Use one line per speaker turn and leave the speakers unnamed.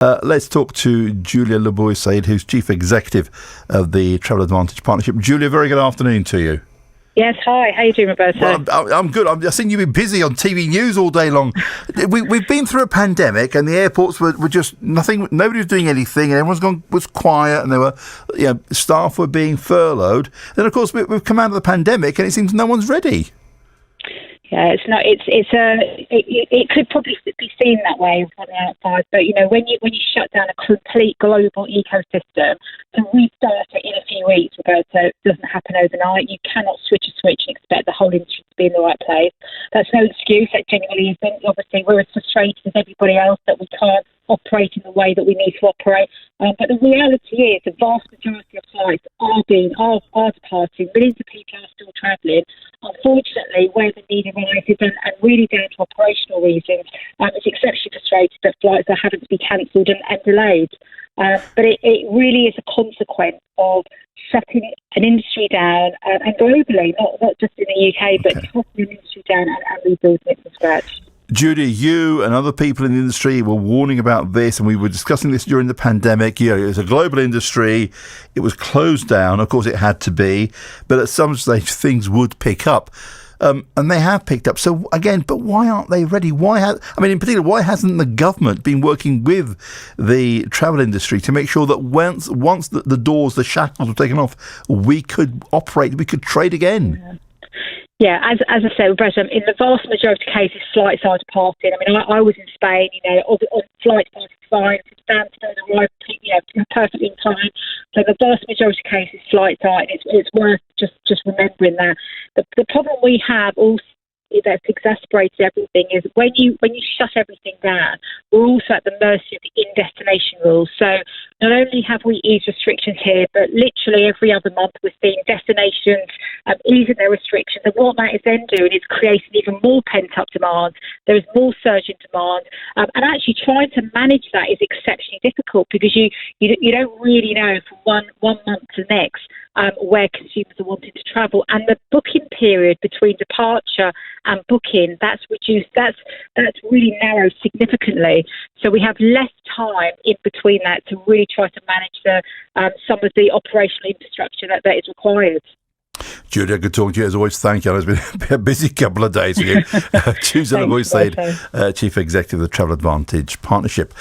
Let's talk to Julia Bue-Said, who's Chief Executive of the Travel Advantage Partnership. Julia, very good afternoon to you.
Yes, hi. How you doing, Roberto?
Well, I'm good. I've seen you've been busy on TV news all day long. We've been through a pandemic, and the airports were just nothing. Nobody was doing anything, and everyone was quiet, and there were, staff were being furloughed. Then, of course, we've come out of the pandemic, and it seems no one's ready.
Yeah, it's not. It could probably be seen that way from the outside, but when you shut down a complete global ecosystem, to restart it in a few weeks, Roberto, it doesn't happen overnight. You cannot switch a switch and expect the whole industry to be in the right place. That's no excuse. That genuinely isn't. Obviously, we're as frustrated as everybody else that we can't operate in the way that we need to operate. But the reality is the vast majority of flights are departing. Millions of people are still travelling. Unfortunately, where the need arises and really down to operational reasons, it's exceptionally frustrating that flights are having to be cancelled and delayed. But it really is a consequence of shutting an industry down, and globally, not just in the UK, but shutting an industry down and rebuilding it from scratch.
Judy, you and other people in the industry were warning about this, and we were discussing this during the pandemic. It was a global industry. It was closed down. Of course, it had to be. But at some stage, things would pick up. And they have picked up. So, again, but why aren't they ready? In particular, why hasn't the government been working with the travel industry to make sure that once the doors, the shackles were taken off, we could operate, we could trade again?
Yeah, as I said, Roberto, in the vast majority of cases, flights are departing. I was in Spain, on flight departing fine, Stansted arrived, perfectly in time. So the vast majority of cases, flights are, and it's worth just remembering that. The problem we have also that's exacerbated everything is when you shut everything down, we're also at the mercy of the in-destination rules. So not only have we eased restrictions here, but literally every other month we're seeing destinations easing their restrictions. And what that is then doing is creating even more pent-up demand. There is more surge in demand. And actually trying to manage that is exceptionally difficult because you don't really know from one month to the next where consumers are wanting to travel. And the booking period between departure and booking, that's reduced. That's really narrowed significantly. So we have less time in between that to really try to manage some of the operational infrastructure that is required.
Julia, good talking to you as always. Thank you. It's been a busy couple of days for you. Julia Bue-Said, Chief Executive of the Travel Advantage Partnership.